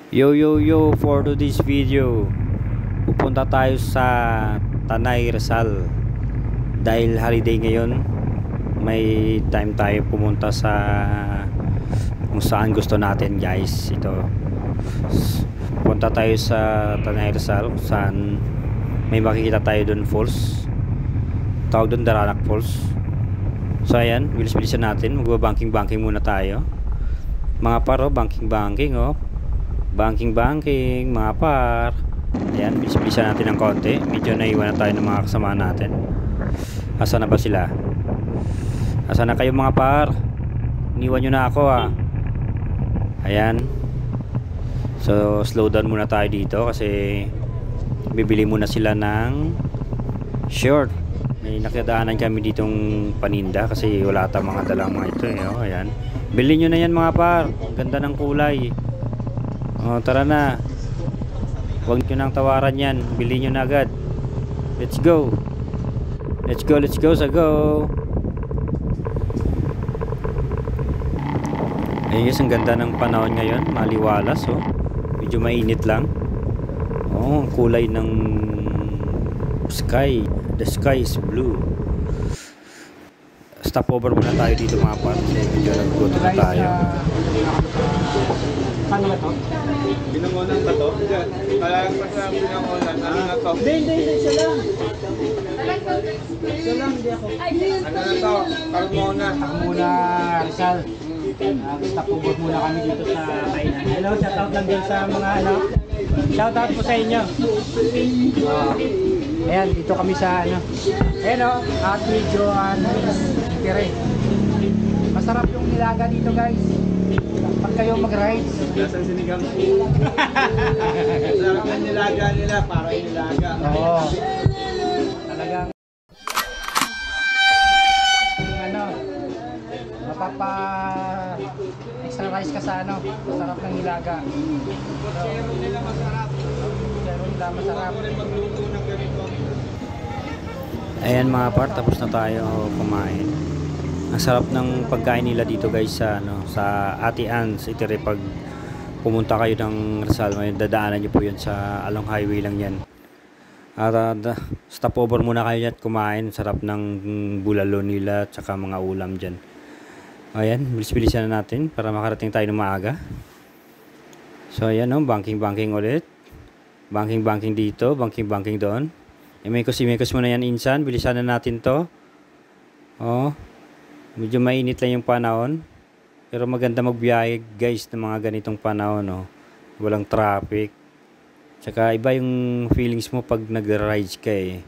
Yo yo yo, for today's video pupunta tayo sa Tanay Rizal. Dahil holiday ngayon, may time tayo pumunta sa kung saan gusto natin guys. Pupunta tayo sa Tanay Rizal kung saan may makikita tayo doon falls. Tawag doon Daranak Falls. So ayan, bilis-bilisan natin. Magbabanking-banking muna tayo mga paro, banking-banking banking mga par. Ayan, bilis-bilisan natin ng konti. Medyo naiwan na tayo ng mga kasama natin. Asa na ba sila? Asa na kayo mga par? Iniwan nyo na ako Ayan. So slow down muna tayo dito kasi bibili muna sila ng short. May nakidaanan kami ditong paninda kasi wala tayong mga dalang mga ito ayan. Bilhin nyo na yan mga par. Ganda ng kulay. Tara na. Huwag nyo nang tawaran yan. Bili nyo na agad. Let's go. Let's go sa go. Ayun guys, ang ganda ng panahon ngayon. Maliwalas medyo mainit lang. Ang kulay ng sky. The sky is blue. Stop over muna tayo dito mga par. Kasi medyo naggutom na tayo. Paano ba ito? Binangonan ba ito? Kaya sa binangonan, ano na ito? Hindi, isa lang. Isa lang, hindi ako. Ano na ito? Carmona. Carmona, Rizal. Stop over muna kami dito sa kainan. Hello, shoutout lang din sa mga shoutout po sa inyo. Ayan, dito kami sa ayan at medyo tire. Masarap yung nilaga dito guys. Pag kayo mag-rides. Lasang sinigang. Sarap ang nilaga nila para inilaga. Oo. Talagang mapapa exercise ka sa masarap ng nilaga. Kutsero nila masarap. Kutsero nila masarap. Ako rin magluto ng ganito. Ayan mga par, tapos na tayo kumain. Ang sarap ng pagkain nila dito guys sa sa Ate Ann's Eatery. Pag pumunta kayo ng Rizal, may dadaanan niyo po 'yun sa along highway lang 'yan. At stop over muna kayo at kumain. Sarap ng bulalo nila at saka mga ulam diyan. Ayan, bilis-bilisan na natin para makarating tayo ng maaga. So ayan banking ulit. Banking dito, banking doon. May kusimekos muna yan insan, bilisan na natin 'to. Medyo mainit lang yung panahon. Pero maganda magbiyahe guys ng mga ganitong panahon Walang traffic. Tsaka iba yung feelings mo pag nag-rides ka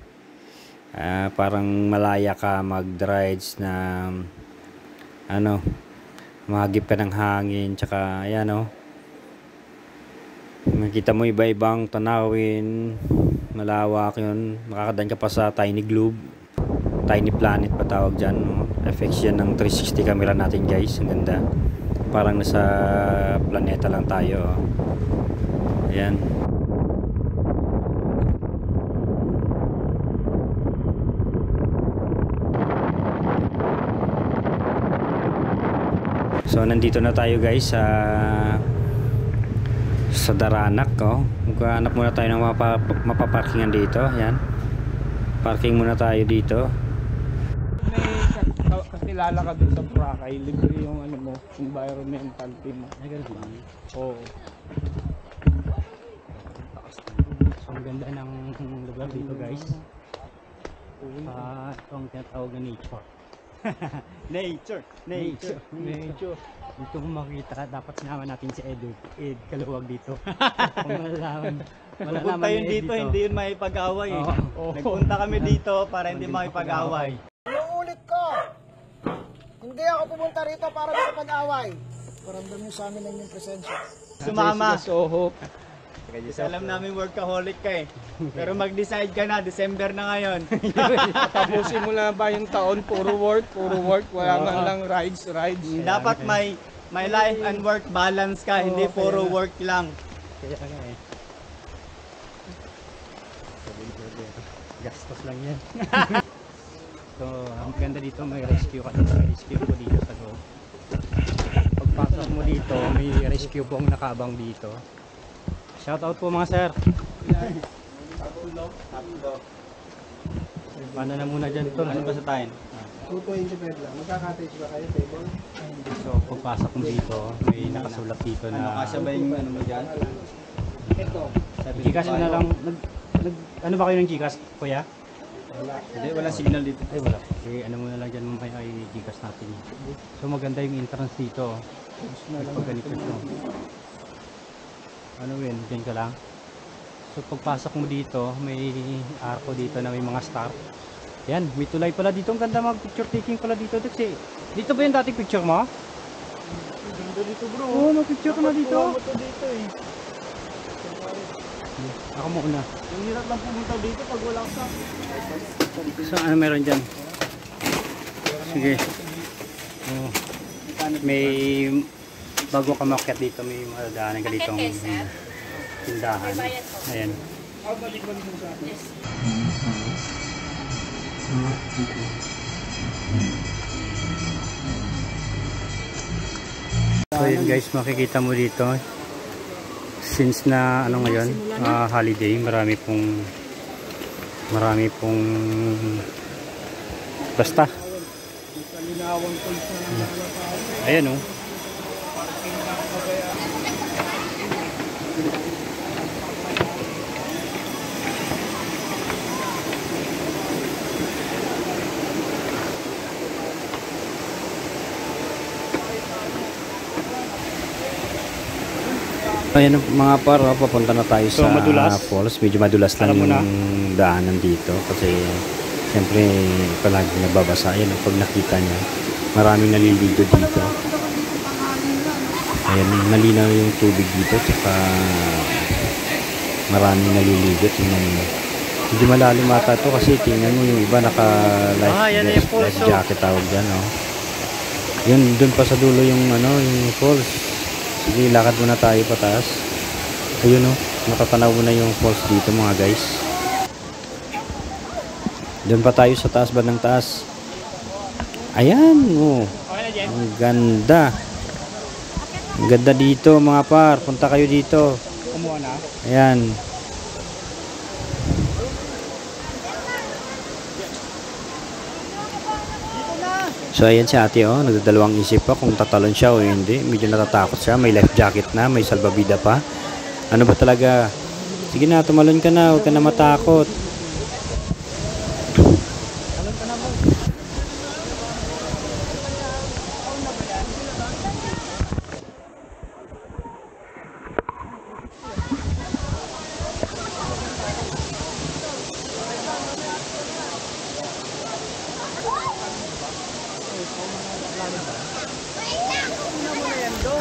parang malaya ka mag-rides na mahagip ka ng hangin. Tsaka ayan makita mo iba-ibang tanawin. Malawak yun. Makakadaan ka pa sa Tiny Globe. Tiny Planet pa tawag dyan effects yan ng 360 camera natin guys. Ang ganda, parang nasa planeta lang tayo ayan. So nandito na tayo guys sa Daranak maghanap muna tayo ng mapaparkingan dito. Ayan, parking muna tayo dito. Kakilala ka dun sa Boracay, libre yung mo, environmental team. Oo. So ang ganda ng lugar dito guys. Ito ang tinatawag na nature. Nature. Dito kung makikita ka, dapat sinama natin si Ed Kaluwag dito. Nagpunta yun dito, hindi yun makipag-away Nagpunta kami dito para hindi makipag-away. Ulit ko, hindi ako pumunta rito para makapag-away. Paramdam nyo sa amin ang inyong presensya. Sumama. Soho. Alam namin workaholic ka Pero mag-decide ka na, December na ngayon. Tapusin mo na ba yung taon? Puro work. Wala man lang rides. Dapat may life and work balance ka, hindi puro work lang. Kaya gastos lang yan. So ang ganda dito, may rescue ka dito. Rescue ko dito sa loob. Pagpasok mo dito, may rescue pong nakabang dito. Shout out po mga sir. Paano na muna dyan tol? Ano ba sa tayo? 225 lang. Magkakatage ba kayo table? So pagpasok mo dito, may nakasulat dito na Kasya ba yung ano mo dyan? Ito. Gcash mo na lang. Ano ba kayo ng Gcash, kuya? Hindi, walang signal dito. Ay wala. Eh ano muna lang dyan mamaya ay Gcash natin. So maganda yung entrance dito. Pag ganito siya. Ano yun, dyan ka lang. So pagpasok mo dito, may arko dito na may mga star. Yan, may tulay pala dito. Ang ganda mag picture taking pala dito. Dito ba yung dating picture mo? Ganda dito bro. Oo, mag-picture ka na dito. Kuha mo to dito eh. Ako muna. Ang hirap lang pumunta dito pag walang sa. So ano meron dyan? Sige. Oh. May bago ka makyat dito, may madadaanan ka ditong tindahan. Ayan. So yun guys, makikita mo dito. Since na ano ngayon, holiday, marami pong basta. Ayan oh. Ayan mga par, papunta na tayo So, sa madulas? falls. Medyo madulas lang Alam mo yung daanan dito kasi siyempre palagi nababasa. Ayan, pag nakita niya, maraming naliligo dito. Ayan, malinaw yung tubig dito tsaka maraming naliligo. Tingnan mo. Hindi malalim ata ito kasi tingnan mo yung iba naka life jacket tawag dyan. Oh. Yun, dun pa sa dulo yung ano, yung falls. Sige, lakad muna tayo pataas. Ayun oh, matatanaw mo na yung falls dito mga guys. Doon pa tayo sa taas, bandang taas. Ayan oh. Ang ganda. Ang ganda dito mga par. Punta kayo dito. Kumuha na. Ayan. So ayan si ate oh, nagdadalawang isip pa kung tatalon siya o hindi. Medyo natatakot siya, may life jacket na, may salbabida pa. Ano ba talaga? Sige na, tumalon ka na, huwag ka na matakot.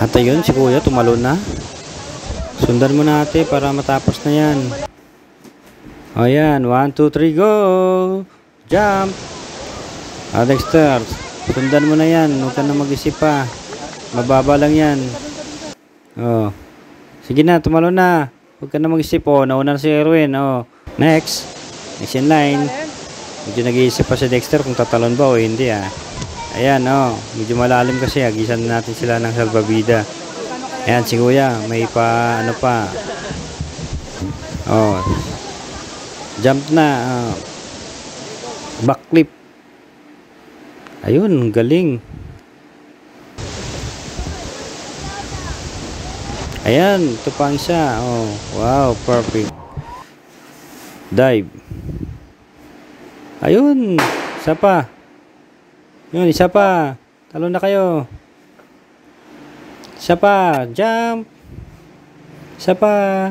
At ayun, si kuya tumalon na. Sundan mo na ate para matapos na yan. O yan, 1, 2, 3, go! Jump! Dexter, sundan mo na yan. Huwag ka na mag-isip pa. Mababa lang yan. O. Sige na, tumalon na. Huwag ka na mag-isip. O, nauna na si Erwin. O. Next. Next in line. Medyo nag-iisip pa si Dexter kung tatalon ba o hindi ah. Ayan, oh, medyo malalim kasi. Agisan natin sila ng salbabida. Ayan, si kuya. May pa, ano pa. Oh. Jump na. Oh. Backflip. Ayun, galing. Ayan, ito pa ang isa. Oh, wow, perfect. Dive. Ayun, isa pa. Yun, isa pa. Talon na kayo. Isa pa. Jump. Isa pa.